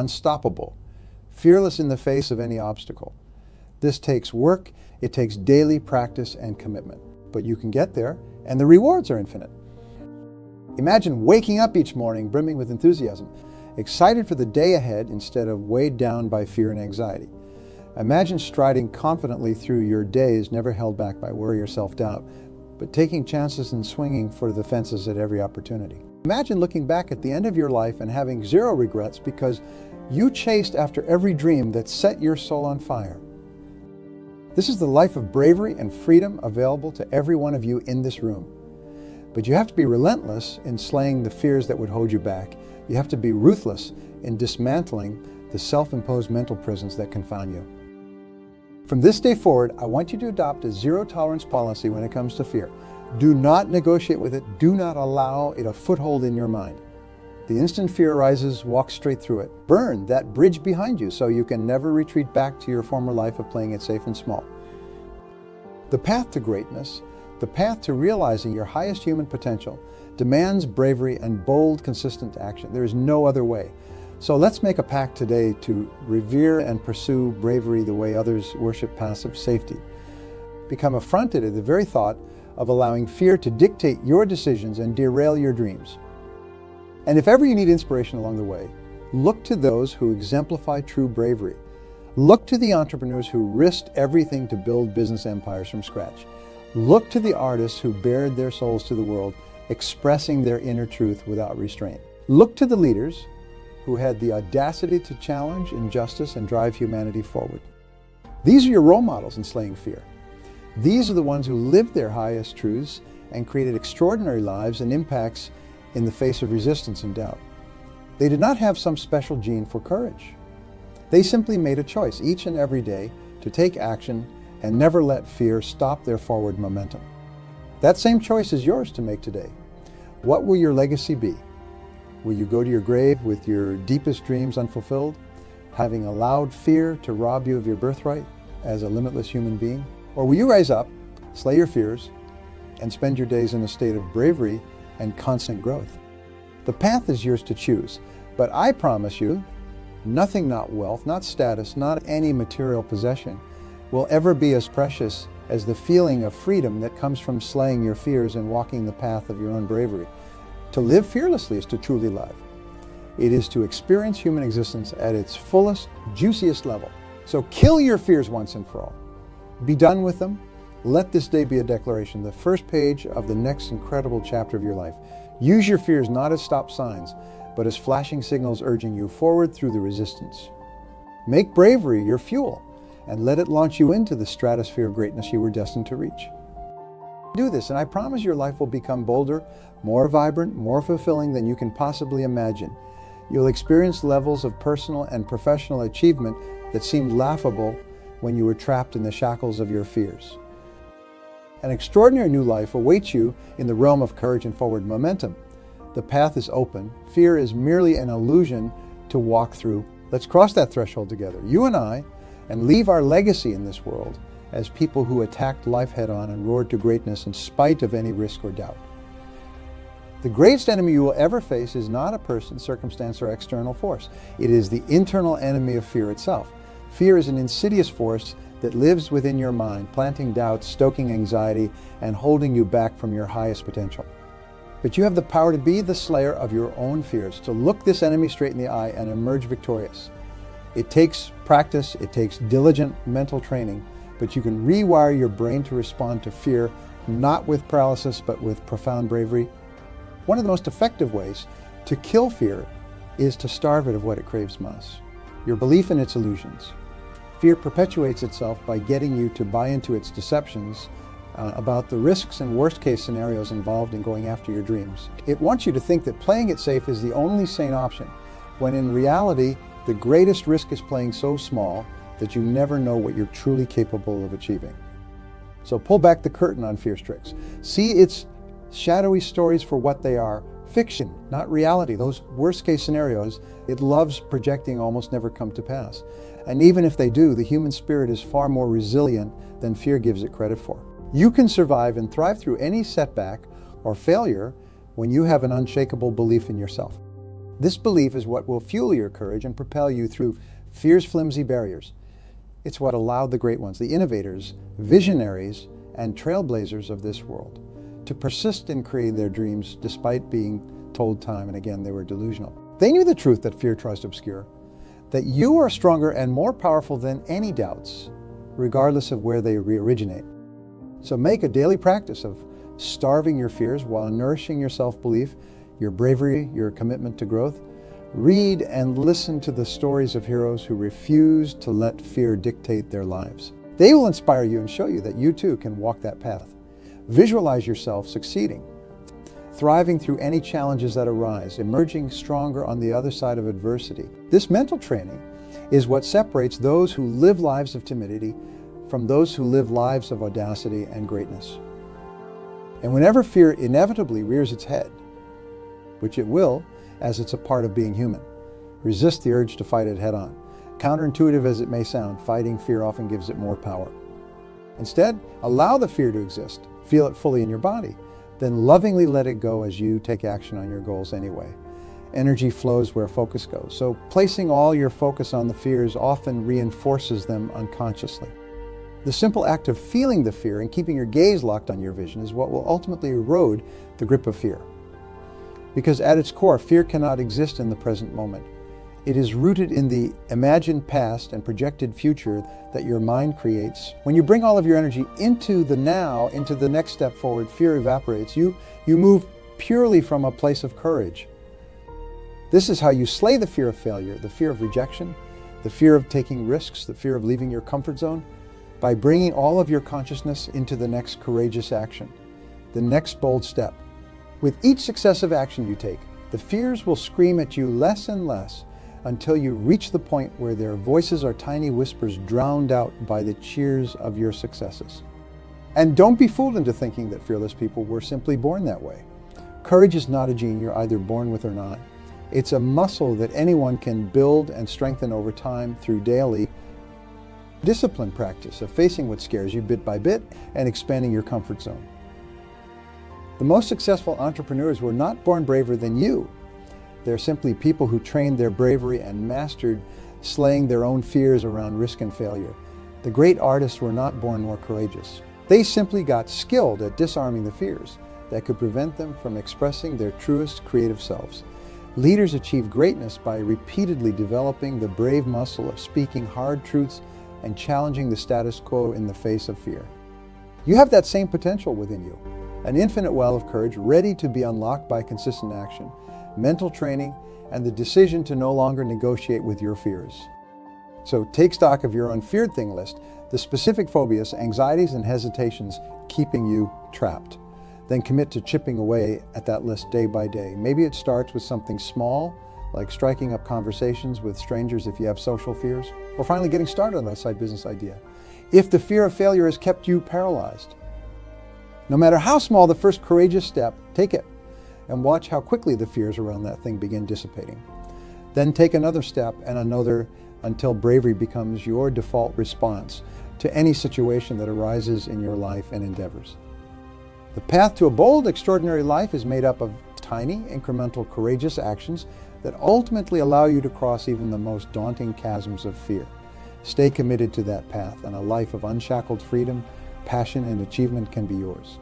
unstoppable, fearless in the face of any obstacle. This takes work, it takes daily practice and commitment. But you can get there, and the rewards are infinite. Imagine waking up each morning brimming with enthusiasm, excited for the day ahead instead of weighed down by fear and anxiety. Imagine striding confidently through your days, never held back by worry or self-doubt, but taking chances and swinging for the fences at every opportunity. Imagine looking back at the end of your life and having zero regrets because you chased after every dream that set your soul on fire. This is the life of bravery and freedom available to every one of you in this room. But you have to be relentless in slaying the fears that would hold you back. You have to be ruthless in dismantling the self-imposed mental prisons that confine you. From this day forward, I want you to adopt a zero-tolerance policy when it comes to fear. Do not negotiate with it. Do not allow it a foothold in your mind. The instant fear arises, walk straight through it. Burn that bridge behind you so you can never retreat back to your former life of playing it safe and small. The path to greatness, the path to realizing your highest human potential, demands bravery and bold, consistent action. There is no other way. So let's make a pact today to revere and pursue bravery the way others worship passive safety. Become affronted at the very thought of allowing fear to dictate your decisions and derail your dreams. And if ever you need inspiration along the way, look to those who exemplify true bravery. Look to the entrepreneurs who risked everything to build business empires from scratch. Look to the artists who bared their souls to the world, expressing their inner truth without restraint. Look to the leaders who had the audacity to challenge injustice and drive humanity forward. These are your role models in slaying fear. These are the ones who lived their highest truths and created extraordinary lives and impacts in the face of resistance and doubt. They did not have some special gene for courage. They simply made a choice each and every day to take action and never let fear stop their forward momentum. That same choice is yours to make today. What will your legacy be? Will you go to your grave with your deepest dreams unfulfilled, having allowed fear to rob you of your birthright as a limitless human being? Or will you rise up, slay your fears, and spend your days in a state of bravery and constant growth? The path is yours to choose, but I promise you, nothing, not wealth, not status, not any material possession, will ever be as precious as the feeling of freedom that comes from slaying your fears and walking the path of your own bravery. To live fearlessly is to truly love. It is to experience human existence at its fullest, juiciest level. So kill your fears once and for all. Be done with them. Let this day be a declaration, the first page of the next incredible chapter of your life. Use your fears not as stop signs, but as flashing signals urging you forward through the resistance. Make bravery your fuel and let it launch you into the stratosphere of greatness you were destined to reach. Do this, and I promise your life will become bolder, more vibrant, more fulfilling than you can possibly imagine. You'll experience levels of personal and professional achievement that seemed laughable when you were trapped in the shackles of your fears. An extraordinary new life awaits you in the realm of courage and forward momentum. The path is open. Fear is merely an illusion to walk through. Let's cross that threshold together, you and I, and leave our legacy in this world as people who attacked life head-on and roared to greatness in spite of any risk or doubt. The greatest enemy you will ever face is not a person, circumstance, or external force. It is the internal enemy of fear itself. Fear is an insidious force that lives within your mind, planting doubts, stoking anxiety, and holding you back from your highest potential. But you have the power to be the slayer of your own fears, to look this enemy straight in the eye and emerge victorious. It takes practice, it takes diligent mental training, but you can rewire your brain to respond to fear, not with paralysis, but with profound bravery. One of the most effective ways to kill fear is to starve it of what it craves most, your belief in its illusions. Fear perpetuates itself by getting you to buy into its deceptions about the risks and worst-case scenarios involved in going after your dreams. It wants you to think that playing it safe is the only sane option, when in reality, the greatest risk is playing so small that you never know what you're truly capable of achieving. So pull back the curtain on fear tricks. See its shadowy stories for what they are, fiction, not reality. Those worst-case scenarios it loves projecting almost never come to pass. And even if they do, the human spirit is far more resilient than fear gives it credit for. You can survive and thrive through any setback or failure when you have an unshakable belief in yourself. This belief is what will fuel your courage and propel you through fear's flimsy barriers. It's what allowed the great ones, the innovators, visionaries, and trailblazers of this world, to persist in creating their dreams despite being told time and again they were delusional. They knew the truth that fear tries to obscure, that you are stronger and more powerful than any doubts, regardless of where they originate. So make a daily practice of starving your fears while nourishing your self-belief, your bravery, your commitment to growth. Read and listen to the stories of heroes who refused to let fear dictate their lives. They will inspire you and show you that you too can walk that path. Visualize yourself succeeding, thriving through any challenges that arise, emerging stronger on the other side of adversity. This mental training is what separates those who live lives of timidity from those who live lives of audacity and greatness. And whenever fear inevitably rears its head, which it will, as it's a part of being human, resist the urge to fight it head on. Counterintuitive as it may sound, fighting fear often gives it more power. Instead, allow the fear to exist. Feel it fully in your body. Then lovingly let it go as you take action on your goals anyway. Energy flows where focus goes. So placing all your focus on the fears often reinforces them unconsciously. The simple act of feeling the fear and keeping your gaze locked on your vision is what will ultimately erode the grip of fear. Because at its core, fear cannot exist in the present moment. It is rooted in the imagined past and projected future that your mind creates. When you bring all of your energy into the now, into the next step forward, fear evaporates. You move purely from a place of courage. This is how you slay the fear of failure, the fear of rejection, the fear of taking risks, the fear of leaving your comfort zone, by bringing all of your consciousness into the next courageous action, the next bold step. With each successive action you take, the fears will scream at you less and less until you reach the point where their voices are tiny whispers drowned out by the cheers of your successes. And don't be fooled into thinking that fearless people were simply born that way. Courage is not a gene you're either born with or not. It's a muscle that anyone can build and strengthen over time through daily disciplined practice of facing what scares you bit by bit and expanding your comfort zone. The most successful entrepreneurs were not born braver than you. They're simply people who trained their bravery and mastered slaying their own fears around risk and failure. The great artists were not born more courageous. They simply got skilled at disarming the fears that could prevent them from expressing their truest creative selves. Leaders achieve greatness by repeatedly developing the brave muscle of speaking hard truths and challenging the status quo in the face of fear. You have that same potential within you, an infinite well of courage ready to be unlocked by consistent action, mental training, and the decision to no longer negotiate with your fears. So take stock of your unfeared thing list, the specific phobias, anxieties, and hesitations keeping you trapped. Then commit to chipping away at that list day by day. Maybe it starts with something small, like striking up conversations with strangers if you have social fears, or finally getting started on that side business idea. If the fear of failure has kept you paralyzed, no matter how small the first courageous step, take it and watch how quickly the fears around that thing begin dissipating. Then take another step and another until bravery becomes your default response to any situation that arises in your life and endeavors. The path to a bold, extraordinary life is made up of tiny, incremental, courageous actions that ultimately allow you to cross even the most daunting chasms of fear. Stay committed to that path, and a life of unshackled freedom, passion, and achievement can be yours.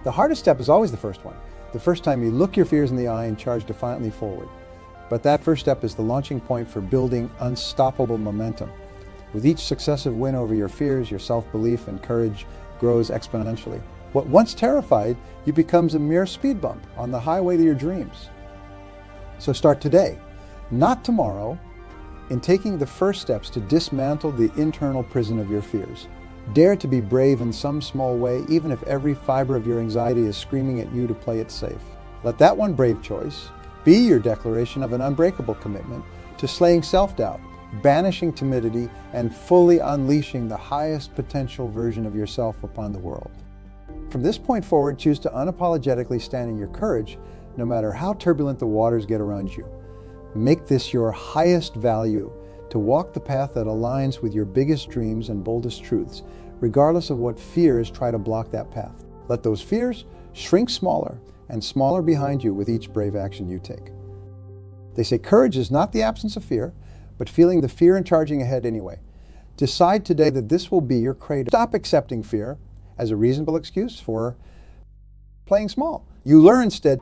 The hardest step is always the first one. The first time you look your fears in the eye and charge defiantly forward. But that first step is the launching point for building unstoppable momentum. With each successive win over your fears, your self-belief and courage grows exponentially. What once terrified you becomes a mere speed bump on the highway to your dreams. So start today, not tomorrow, in taking the first steps to dismantle the internal prison of your fears. Dare to be brave in some small way, even if every fiber of your anxiety is screaming at you to play it safe. Let that one brave choice be your declaration of an unbreakable commitment to slaying self-doubt, banishing timidity, and fully unleashing the highest potential version of yourself upon the world. From this point forward, choose to unapologetically stand in your courage, no matter how turbulent the waters get around you. Make this your highest value, to walk the path that aligns with your biggest dreams and boldest truths, regardless of what fears try to block that path. Let those fears shrink smaller and smaller behind you with each brave action you take. They say courage is not the absence of fear, but feeling the fear and charging ahead anyway. Decide today that this will be your credo. Stop accepting fear as a reasonable excuse for playing small. You learn instead.